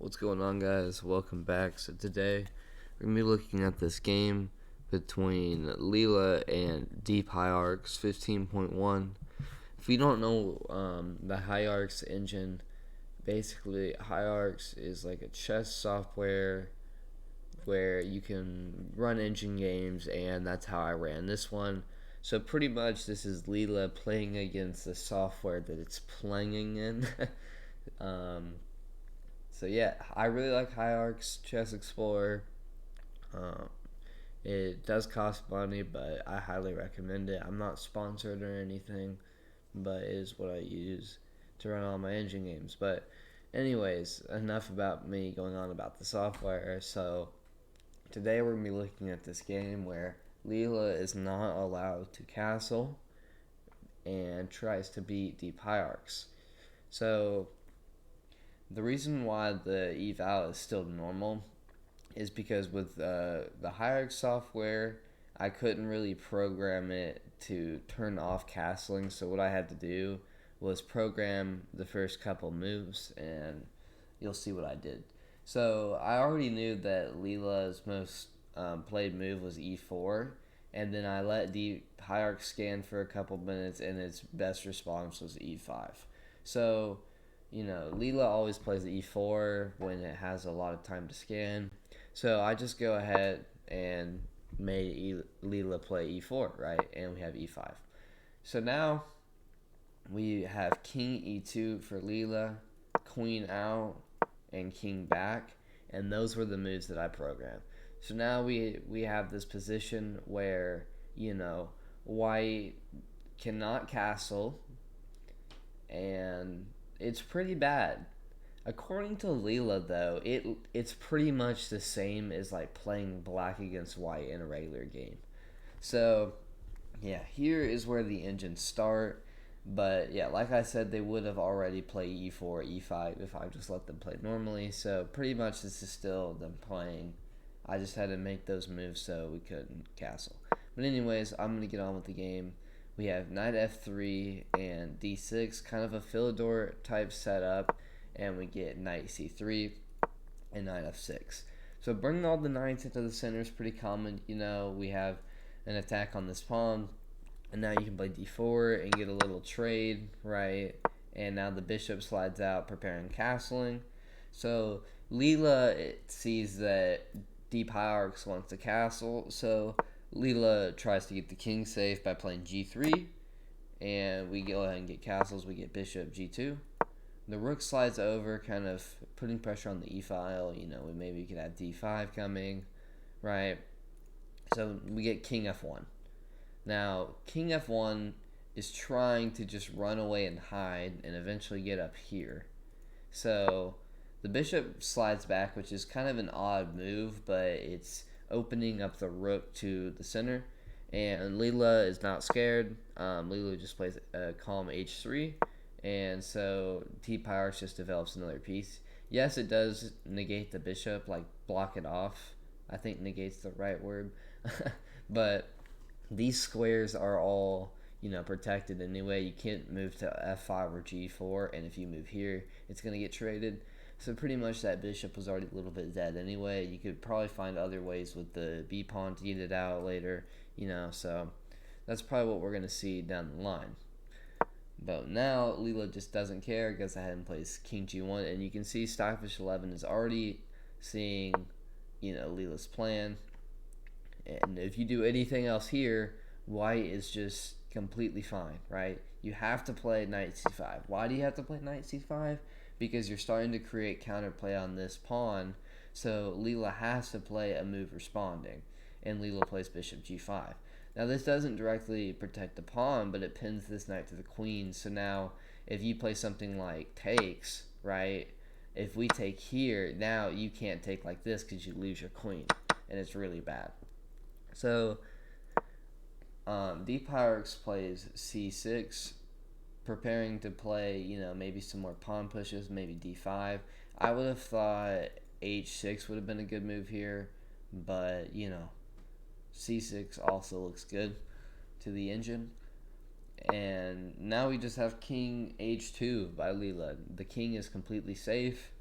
What's going on, guys? Welcome back. So today we're gonna be looking at this game between Leela and Deep Hiarcs 15.1. If you don't know the Hiarcs engine, basically Hiarcs is like a chess software where you can run engine games, and that's how I ran this one. So pretty much this is Leela playing against the software that it's playing in. um, So yeah, I really like Hiarcs Chess Explorer. Um, it does cost money, but I highly recommend it. I'm not sponsored or anything, but it is what I use to run all my engine games. But anyways, enough about me going on about the software. So today we're gonna be looking at this game where Leela is not allowed to castle and tries to beat Deep Hiarcs. So the reason why the eval is still normal is because with the Hiarcs software, I couldn't really program it to turn off castling. So what I had to do was program the first couple moves, and you'll see what I did. So I already knew that Leela's most played move was e4, and then I let the Hiarcs scan for a couple minutes, and its best response was e5. So Leela always plays e4 when it has a lot of time to scan. So I just go ahead and made Leela play e4, right? And we have e5. So now we have king e2 for Leela, queen out, and king back. And those were the moves that I programmed. So now we have this position where, white cannot castle, and it's pretty bad. According to Leela, though, it's pretty much the same as like playing black against white in a regular game. So, yeah, here is where the engines start. But yeah, like I said, they would have already played e4, e5 if I just let them play normally. So pretty much this is still them playing. I just had to make those moves so we couldn't castle. But anyways, I'm gonna get on with the game. We have knight f3 and d6, kind of a Philidor type setup, and we get knight c3 and knight f6. So bringing all the knights into the center is pretty common. We have an attack on this pawn, and now you can play d4 and get a little trade, right? And now the bishop slides out, preparing castling. So Leela sees that Deep Hiarcs wants to castle, so Leela tries to get the king safe by playing g3, and we go ahead and get castles. We get bishop g2. The rook slides over, kind of putting pressure on the e-file. Maybe we could have d5 coming, right? So we get king f1. Now, king f1 is trying to just run away and hide and eventually get up here. So the bishop slides back, which is kind of an odd move, but it's opening up the rook to the center. And Leela is not scared. Leela just plays a calm h3. And so Deep Hiarcs just develops another piece. Yes, it does negate the bishop, like block it off. I think negate's the right word. But these squares are all protected anyway. You can't move to f5 or g4, and if you move here, it's going to get traded. So pretty much that bishop was already a little bit dead anyway. You could probably find other ways with the b pawn to get it out later, so that's probably what we're going to see down the line. But now Leela just doesn't care, goes ahead and plays king g1, and you can see Stockfish11 is already seeing Leela's plan. And if you do anything else here, white is just completely fine, right? You have to play knight c5. Why do you have to play knight c5? Because you're starting to create counterplay on this pawn, so Leela has to play a move responding, and Leela plays bishop g5. Now this doesn't directly protect the pawn, but it pins this knight to the queen, so now if you play something like takes, right, if we take here, now you can't take like this because you lose your queen, and it's really bad. So Deep Hiarcs plays c6, preparing to play, maybe some more pawn pushes, maybe d5. I would have thought h6 would have been a good move here, but, c6 also looks good to the engine. And now we just have king h2 by Leela. The king is completely safe,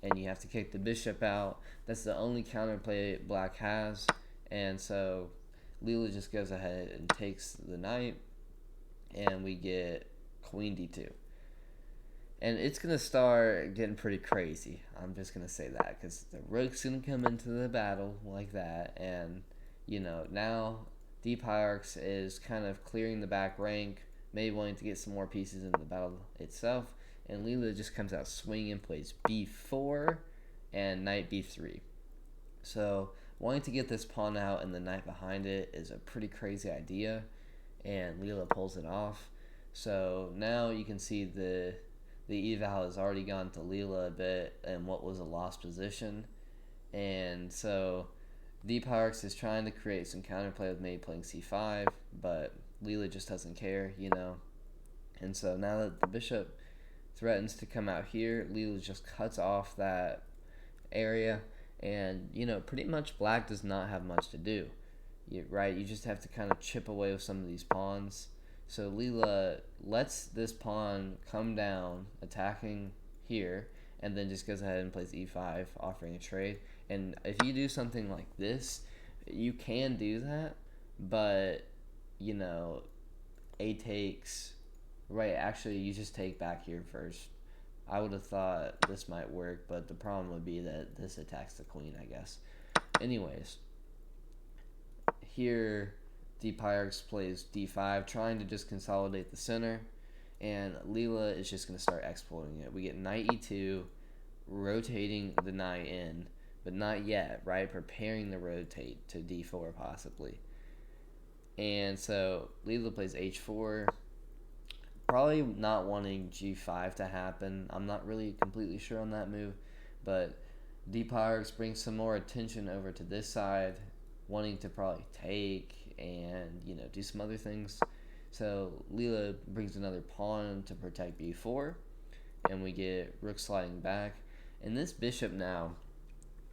and you have to kick the bishop out. That's the only counterplay black has, and so Leela just goes ahead and takes the knight, and we get queen d2. And it's going to start getting pretty crazy. I'm just going to say that because the rook's going to come into the battle like that. And, now Deep Hiarcs is kind of clearing the back rank, maybe wanting to get some more pieces into the battle itself. And Leela just comes out swinging, plays b4 and knight b3. So wanting to get this pawn out and the knight behind it is a pretty crazy idea. And Leela pulls it off. So now you can see the eval has already gone to Leela a bit in what was a lost position. And so Deep Hiarcs is trying to create some counterplay with maybe playing c5, but Leela just doesn't care, And so now that the bishop threatens to come out here, Leela just cuts off that area. And, pretty much black does not have much to do, right? You just have to kind of chip away with some of these pawns. So Leela lets this pawn come down, attacking here, and then just goes ahead and plays e5, offering a trade. And if you do something like this, you can do that, but, a takes, right, actually you just take back here first. I would have thought this might work, but the problem would be that this attacks the queen, I guess. Anyways, here Deep Hiarcs plays d5, trying to just consolidate the center, and Leela is just going to start exploiting it. We get knight e2, rotating the knight in, but not yet, right? Preparing to rotate to d4 possibly. And so Leela plays h4, probably not wanting g5 to happen. I'm not really completely sure on that move, but Deep Hiarcs brings some more attention over to this side, wanting to probably take and do some other things. So Leela brings another pawn to protect b4, and we get rook sliding back, and this bishop now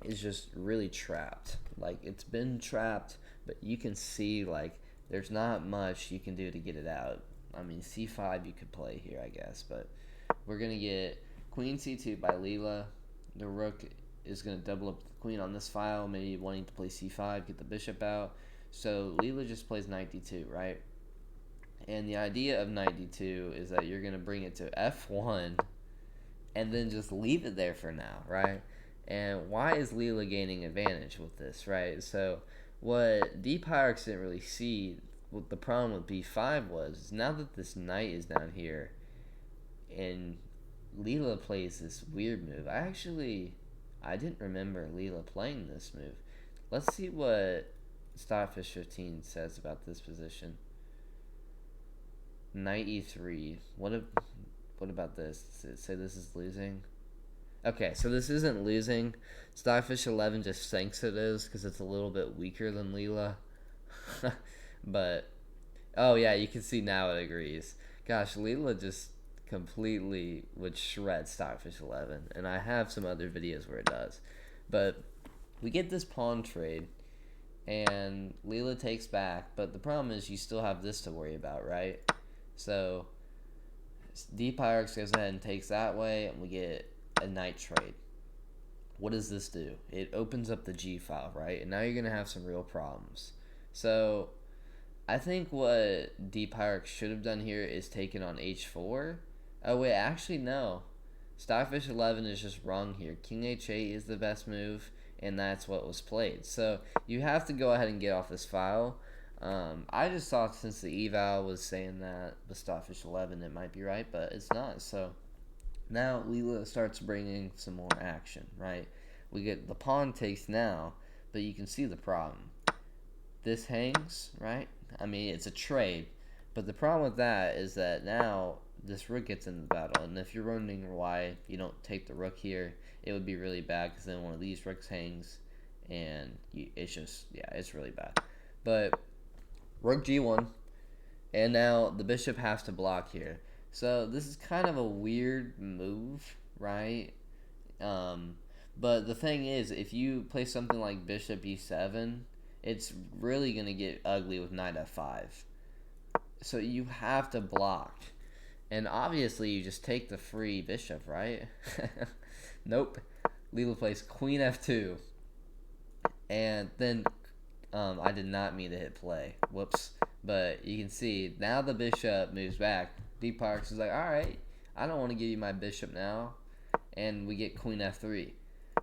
is just really trapped. Like, it's been trapped, but you can see there's not much you can do to get it out. I mean, c5 you could play here, I guess, but we're gonna get queen c2 by Leela. The rook is gonna double up the queen on this file, maybe wanting to play c5, get the bishop out. So Leela just plays knight d2, right? And the idea of knight d2 is that you're going to bring it to f1 and then just leave it there for now, right? And why is Leela gaining advantage with this, right? So what Deep Hiarcs didn't really see, what the problem with b5 was, is now that this knight is down here and Leela plays this weird move. I didn't remember Leela playing this move. Let's see what Stockfish 15 says about this position. Knight e3. What about this? Does it say this is losing? Okay, so this isn't losing. Stockfish 11 just thinks it is because it's a little bit weaker than Leela. But, oh yeah, you can see now it agrees. Gosh, Leela just completely would shred Stockfish 11. And I have some other videos where it does. But we get this pawn trade, and Leela takes back. But the problem is you still have this to worry about, right? So Deep Hiarcs goes ahead and takes that way, and we get a knight trade. What does this do? It opens up the G file, right? And now you're going to have some real problems. So I think what Deep Hiarcs should have done here is taken on h4. Oh, wait, actually, no. Stockfish 11 is just wrong here. King h8 is the best move, and that's what was played. So you have to go ahead and get off this file. I just thought since the eval was saying that with Stockfish 11 it might be right, but it's not. So now Leela starts bringing some more action, right? We get the pawn takes now, but you can see the problem. This hangs, right? I mean, it's a trade, but the problem with that is that now this rook gets in the battle, and if you're wondering why you don't take the rook here, it would be really bad because then one of these rooks hangs, and it's just, yeah, it's really bad. But rook g1, and now the bishop has to block here. So this is kind of a weird move, right? But the thing is, if you play something like bishop e7, it's really going to get ugly with knight f5. So you have to block. And obviously you just take the free bishop, right? Nope. Leela plays queen f2, and then I did not mean to hit play. Whoops. But you can see now the bishop moves back. Deep Hiarcs is like, all right, I don't want to give you my bishop now, and we get queen f3.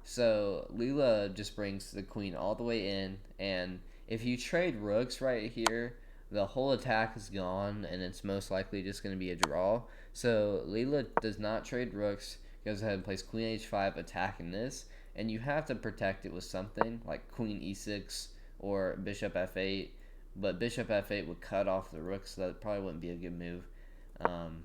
So Leela just brings the queen all the way in, and if you trade rooks right here, the whole attack is gone, and it's most likely just going to be a draw. So Leela does not trade rooks, goes ahead and plays queen h5, attacking this, and you have to protect it with something like queen e6 or bishop f8. But bishop f8 would cut off the rook, so that probably wouldn't be a good move. And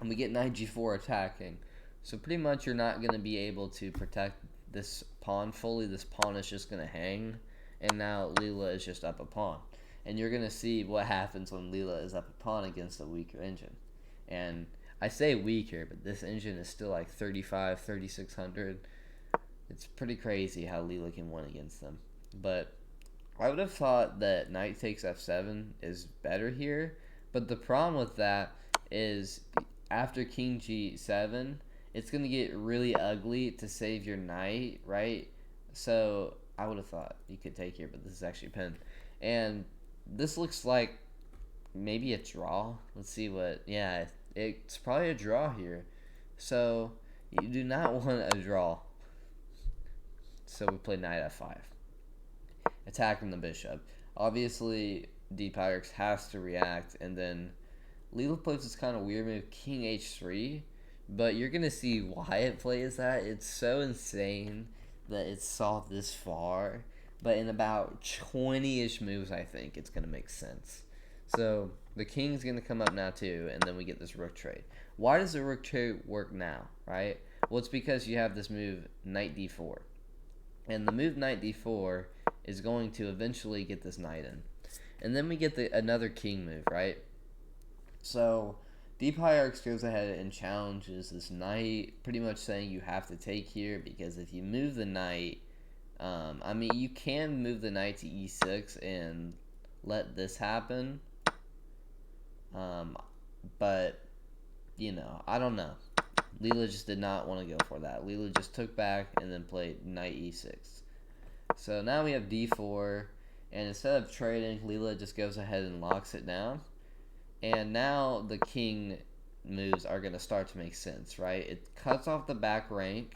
we get knight g4 attacking. So pretty much you're not going to be able to protect this pawn fully. This pawn is just going to hang. And now Leela is just up a pawn. And you're going to see what happens when Leela is up a pawn against a weaker engine. And I say weaker, but this engine is still like 35, 3600. It's pretty crazy how Leela can win against them. But I would have thought that knight takes f7 is better here, but the problem with that is after king g7, it's going to get really ugly to save your knight, right? So I would have thought you could take here, but this is actually pinned. And this looks like maybe a draw. Let's see what, yeah, it's probably a draw here. So you do not want a draw. So we play knight f5. Attacking the bishop. Obviously, Deep Hiarcs has to react, and then Leela plays this kind of weird move, king h3, but you're going to see why it plays that. It's so insane that it's solved this far, but in about 20-ish moves, I think it's going to make sense. So the king's going to come up now too, and then we get this rook trade. Why does the rook trade work now, right? Well, it's because you have this move, knight d4. And the move knight d4 is going to eventually get this knight in. And then we get another king move, right? So Deep Hiarcs goes ahead and challenges this knight, pretty much saying you have to take here because if you move the knight, I mean, you can move the knight to e6 and let this happen. But, you know, I don't know. Leela just did not want to go for that. Leela just took back and then played knight e6. So now we have d4, and instead of trading, Leela just goes ahead and locks it down. And now the king moves are going to start to make sense, right? It cuts off the back rank.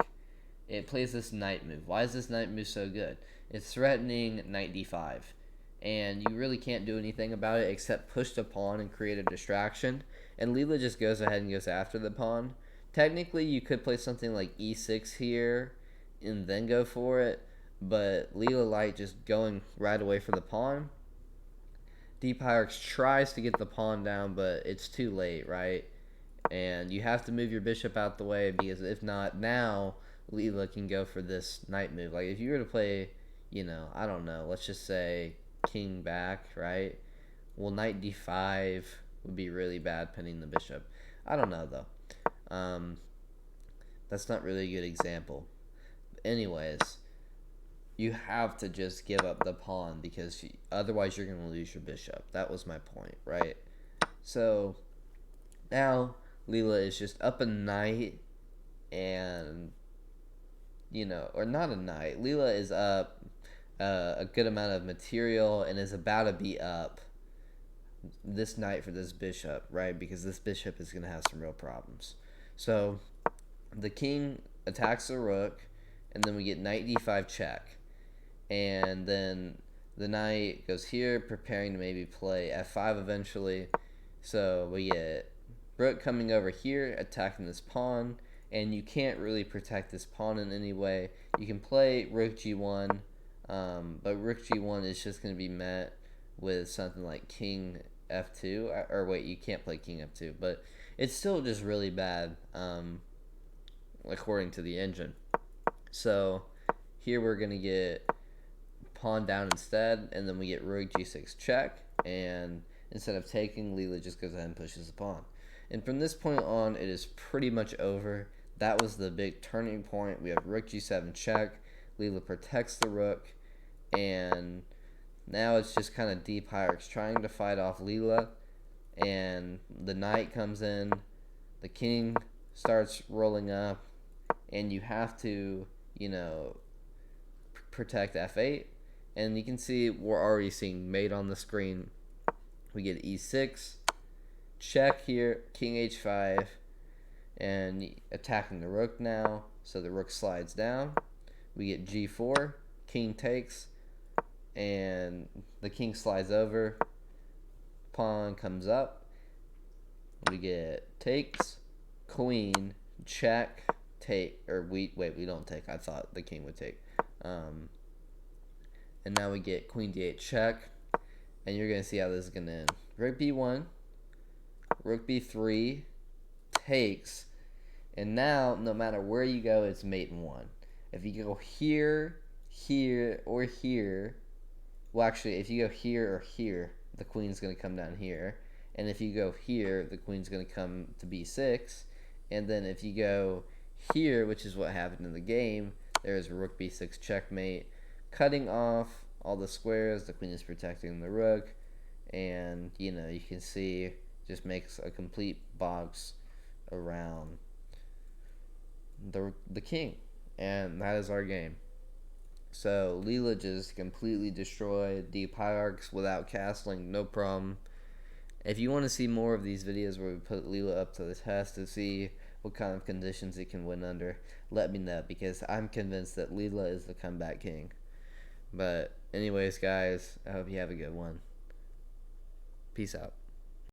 It plays this knight move. Why is this knight move so good? It's threatening knight d5. And you really can't do anything about it except push the pawn and create a distraction. And Leela just goes ahead and goes after the pawn. Technically, you could play something like e6 here and then go for it. But Leela Light just going right away for the pawn. Deep Hiarcs tries to get the pawn down, but it's too late, right? And you have to move your bishop out the way because if not, now Leela can go for this knight move. Like if you were to play, you know, I don't know, let's just say king back, right? Well, knight d5 would be really bad pinning the bishop. I don't know though. That's not really a good example. Anyways, you have to just give up the pawn because otherwise you're going to lose your bishop. That was my point, right? So now Leela is just up a knight and, you know, or not a knight. Leela is up a good amount of material and is about to be up this knight for this bishop, right? Because this bishop is going to have some real problems. So the king attacks the rook, and then we get knight d5 check. And then the knight goes here, preparing to maybe play f5 eventually. So we get rook coming over here, attacking this pawn, and you can't really protect this pawn in any way. You can play rook g1, but rook g1 is just going to be met with something like king f2. Or wait, you can't play king f2, but it's still just really bad, according to the engine. So here we're going to get pawn down instead, and then we get rook g6 check, and instead of taking, Leela just goes ahead and pushes the pawn. And from this point on, it is pretty much over. That was the big turning point. We have rook g7 check, Leela protects the rook, and now it's just kind of Deep Hiarcs trying to fight off Leela, and the knight comes in, the king starts rolling up, and you have to protect f8. And you can see we're already seeing mate on the screen. We get e6, check here, king h5, and attacking the rook now. So the rook slides down. We get g4, king takes, and the king slides over. Pawn comes up. We get takes, queen, check, take, or we don't take. I thought the king would take. And now we get queen d8 check, and you're gonna see how this is gonna end. Rook b1, rook b3, takes, and now no matter where you go, it's mate in one. If you go here, here, or here, well, actually, if you go here or here, the queen's gonna come down here. And if you go here, the queen's going to come to b6. And then if you go here, which is what happened in the game, there's rook b6 checkmate, cutting off all the squares. The queen is protecting the rook. And, you can see just makes a complete box around the king. And that is our game. So Leela just completely destroyed Deep Hiarcs without castling, no problem. If you want to see more of these videos where we put Leela up to the test to see what kind of conditions it can win under, let me know, because I'm convinced that Leela is the comeback king. But anyways, guys, I hope you have a good one. Peace out.